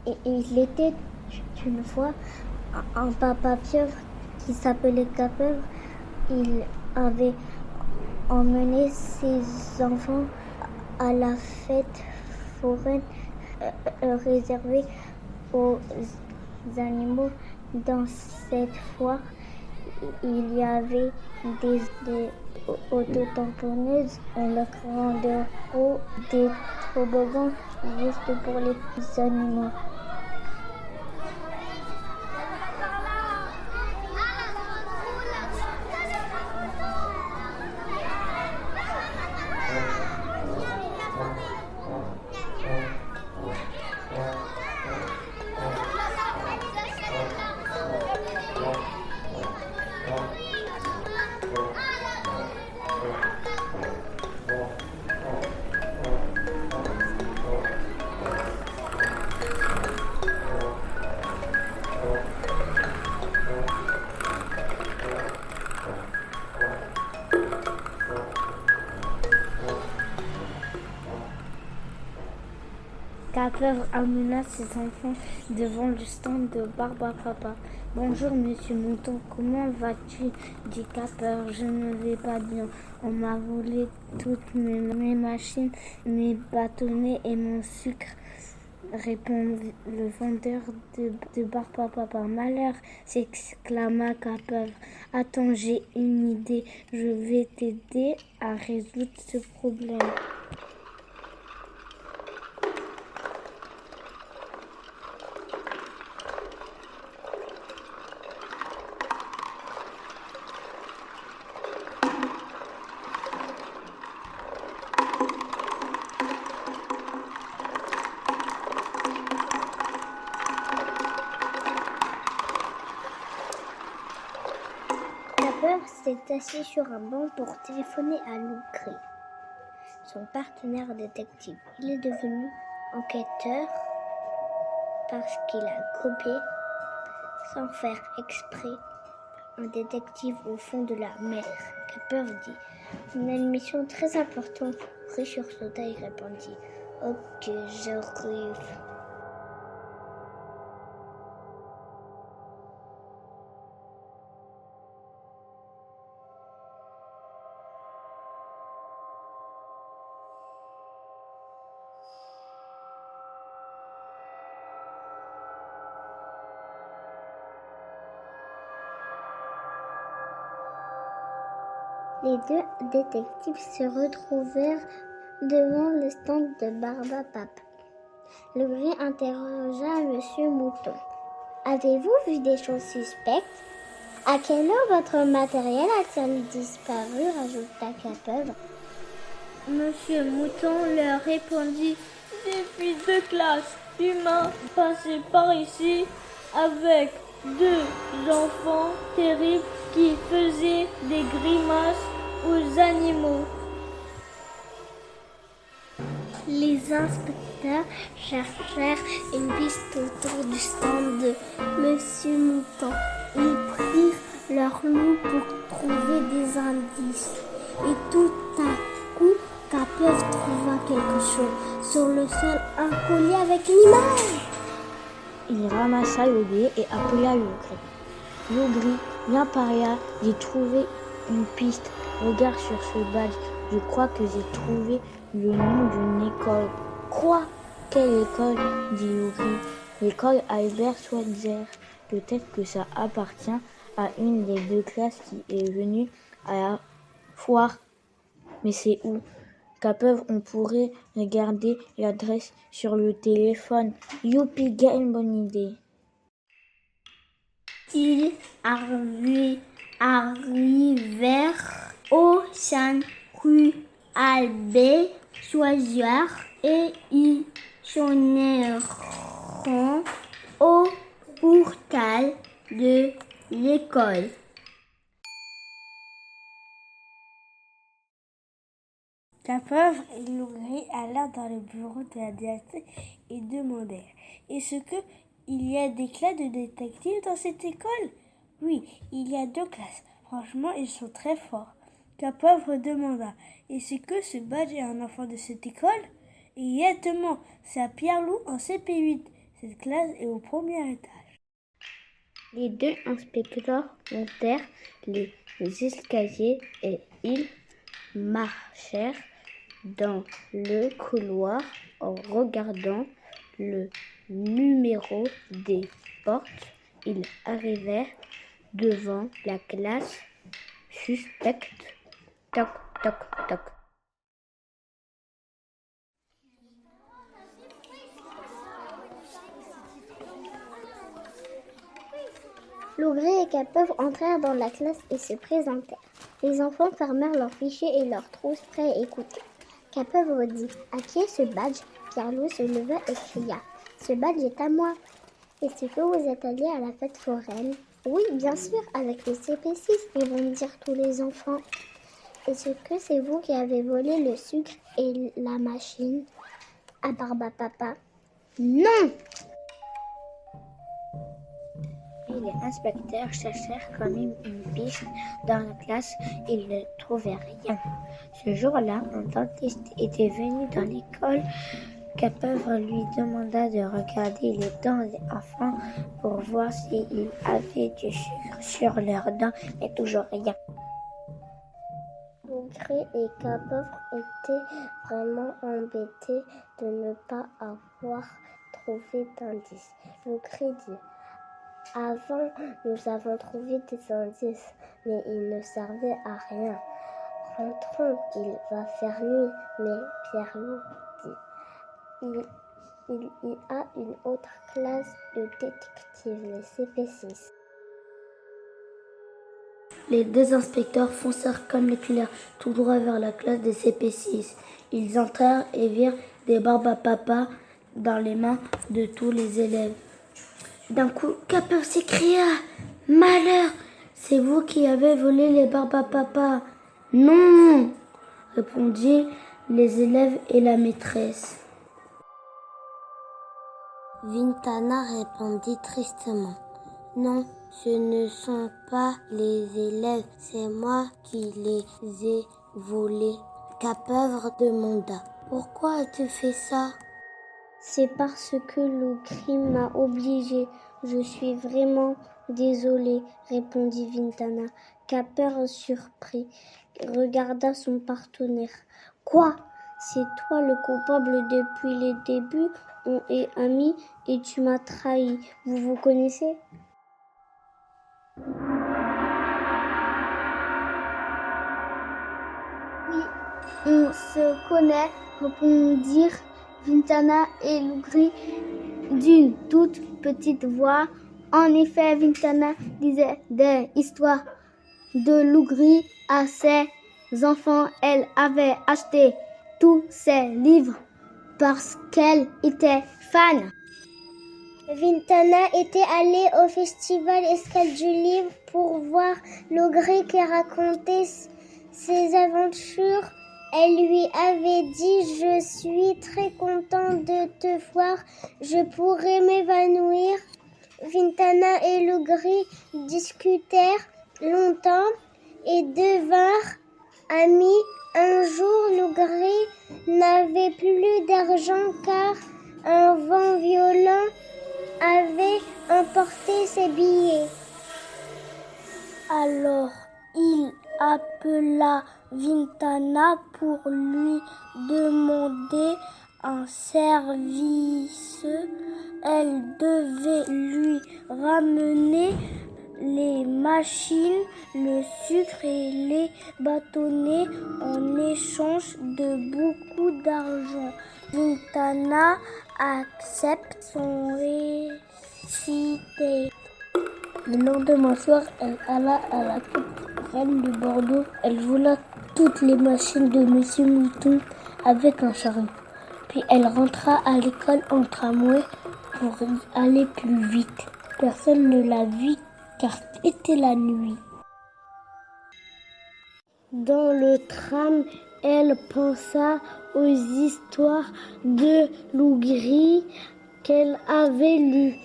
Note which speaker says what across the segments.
Speaker 1: Et il était une fois un papa pieuvre qui s'appelait Capèvre. Il avait emmené ses enfants à la fête foraine réservée aux animaux. Dans cette foire, il y avait des autotamponneuses, un grandeur haut, des toboggans juste pour les animaux.
Speaker 2: Capèvre amena ses enfants devant le stand de Barbapapa. « Bonjour, monsieur Mouton, comment vas-tu » dit Capèvre. « Je ne vais pas bien. On m'a volé toutes mes machines, mes bâtonnets et mon sucre, » répond le vendeur de Barbapapa. « Malheur » s'exclama Capèvre. « Attends, j'ai une idée. Je vais t'aider à résoudre ce problème. »
Speaker 1: Capèvre s'est assis sur un banc pour téléphoner à Loup-Gris, son partenaire détective. Il est devenu enquêteur parce qu'il a copié, sans faire exprès, un détective au fond de la mer. Capèvre dit « On a une mission très importante. » Gris sursauta et répondit « Ok, j'arrive. » Les deux détectives se retrouvèrent devant le stand de Barbapapa. Le Gris interrogea Monsieur Mouton. « Avez-vous vu des choses suspectes ? À quelle heure votre matériel a-t-il disparu » rajouta Capèvre.
Speaker 2: Monsieur Mouton leur répondit « Des fils de classe humains passaient par ici avec deux enfants terribles qui faisaient des grimaces aux animaux. » Les inspecteurs cherchèrent une piste autour du stand de Monsieur Mouton. Ils prirent leur loup pour trouver des indices. Et tout à coup, Capèvre trouva quelque chose. Sur le sol, un collier avec une image.
Speaker 3: Il ramassa le collier et appela Loup-Gris. Loup-Gris, viens par là, j'ai trouvé une piste. Regarde sur ce badge. Je crois que j'ai trouvé le nom d'une école. Quoi ? Quelle école ? Dit Loup-Gris. L'école Albert Schweitzer. Peut-être que ça appartient à une des deux classes qui est venue à la foire. Mais c'est où ? Capèvre, on pourrait regarder l'adresse sur le téléphone. Youpi, quelle bonne idée.
Speaker 2: Ils arrivèrent au sein rue Albert Schweitzer et ils sonnèrent au portail de l'école. Capèvre et Loup-Gris allèrent dans le bureau de la directrice et demandèrent « Est-ce qu'il y a des classes de détectives dans cette école ?» « Oui, il y a 2 classes. Franchement, ils sont très forts. » Capèvre demanda « Est-ce que ce badge est un enfant de cette école ?» « Exactement, c'est à Pierre-Loup en CP8. Cette classe est au premier étage.
Speaker 3: Les deux inspecteurs montèrent les escaliers et ils marchèrent dans le couloir en regardant le numéro des portes. Ils arrivèrent devant la classe suspecte. Toc, toc, toc.
Speaker 1: Lougri et Capeuve entrèrent dans la classe et se présentèrent. Les enfants fermèrent leurs fichiers et leurs trousses prêts à écouter. Capeuve redit « À qui est ce badge ?» Pierre-Louis se leva et cria « Ce badge est à moi !» « Est-ce que vous êtes allés à la fête foraine ?»« Oui, bien sûr, avec le CP6, répondirent tous les enfants. »« Est-ce que c'est vous qui avez volé le sucre et la machine ?» à Barbapapa. « Non !»
Speaker 3: Puis les inspecteurs cherchèrent comme une piste dans la classe. Ils ne trouvaient rien. Ce jour-là, un dentiste était venu dans l'école. Capeuve lui demanda de regarder les dents des enfants pour voir s'ils avaient du sucre sur leurs dents, mais toujours rien.
Speaker 1: Lougri et Capeuve étaient vraiment embêtés de ne pas avoir trouvé d'indices. Lougri dit « Avant, nous avons trouvé des indices, mais ils ne servaient à rien. Rentrons, il va faire nuit. » Mais Pierre-Loup dit « Il y a une autre classe de détectives, les CP6. »
Speaker 2: Les deux inspecteurs foncèrent comme l'éclair tout droit vers la classe des CP6. Ils entrèrent et virent des Barbapapa dans les mains de tous les élèves. D'un coup, Capeuve s'écria « Malheur, c'est vous qui avez volé les Barbapapa !»« Non !» répondirent les élèves et la maîtresse.
Speaker 3: Vintana répondit tristement. Non, ce ne sont pas les élèves, c'est moi qui les ai volés. Capeuve demanda. Pourquoi as-tu fait ça?
Speaker 1: C'est parce que Lougri m'a obligé. Je suis vraiment désolée, répondit Vintana. Capeuve, surpris, regarda son partenaire. Quoi? C'est toi le coupable depuis le début? On est amis et tu m'as trahi. Vous vous connaissez? Oui, on se connaît, répondirent Vintana et Lougri d'une toute petite voix. En effet, Vintana disait des histoires de Lougri à ses enfants. Elle avait acheté tous ses livres parce qu'elle était fan. Vintana était allée au festival Escale du Livre pour voir Lougri qui racontait ses aventures. Elle lui avait dit « Je suis très contente de te voir, je pourrais m'évanouir ». Vintana et Lougri discutèrent longtemps et devinrent amis. Un jour, Lougri n'avait plus d'argent car un vent violent avait emporté ses billets.
Speaker 2: Alors, il appela Vintana pour lui demander un service. Elle devait lui ramener les machines, le sucre et les bâtonnets en échange de beaucoup d'argent. Vintana accepte son récité. Le lendemain soir, elle alla à la cathédrale de Bordeaux. Elle vola toutes les machines de Monsieur Mouton avec un charme. Puis elle rentra à l'école en tramway pour y aller plus vite. Personne ne la vit car était la nuit. Dans le tram, elle pensa aux histoires de Lougri qu'elle avait lues.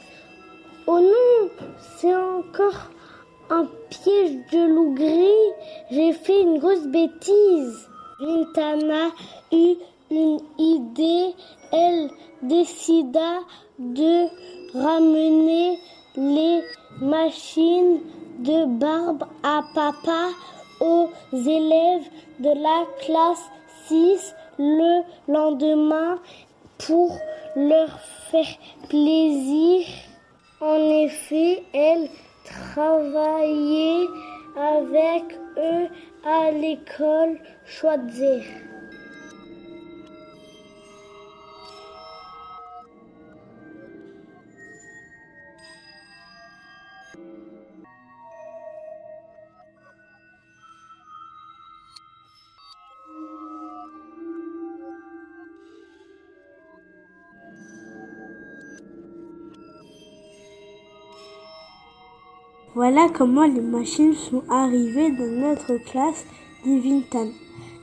Speaker 2: Oh non, c'est encore un piège de Lougri. J'ai fait une grosse bêtise. Vintana eut
Speaker 1: une idée. Elle décida de ramener les machines de barbe à papa aux élèves de la classe 6 le lendemain pour leur faire plaisir. En effet, elle travaillait avec eux à l'école Schweitzer.
Speaker 2: Voilà comment les machines sont arrivées dans notre classe, dit Vintan.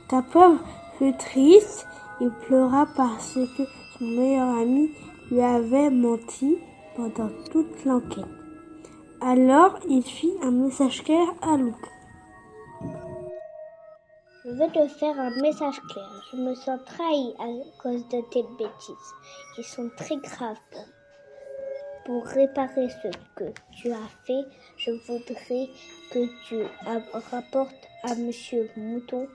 Speaker 2: Capov fut triste et pleura parce que son meilleur ami lui avait menti pendant toute l'enquête. Alors il fit un message clair à Luke.
Speaker 1: Je veux te faire un message clair. Je me sens trahi à cause de tes bêtises, qui sont très graves pour moi. Pour réparer ce que tu as fait, je voudrais que tu rapportes à Monsieur Mouton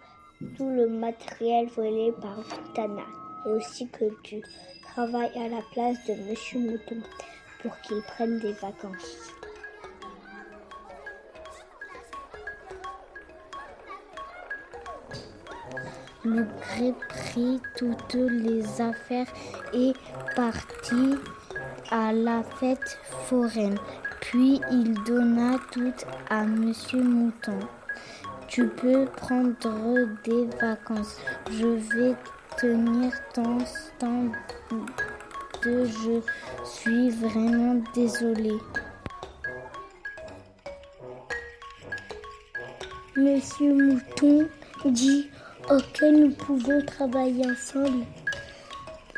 Speaker 1: tout le matériel volé par Tana et aussi que tu travailles à la place de Monsieur Mouton pour qu'il prenne des vacances.
Speaker 2: Le gré prit toutes les affaires et partit à la fête foraine. Puis il donna tout à Monsieur Mouton. Tu peux prendre des vacances. Je vais tenir ton stand de je suis vraiment désolée.
Speaker 1: Monsieur Mouton dit « Ok, nous pouvons travailler ensemble ».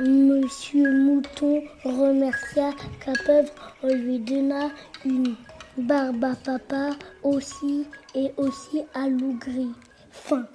Speaker 1: Monsieur Mouton remercia Capov, on lui donna une barbe à papa aussi et aussi à Lougri. Fin.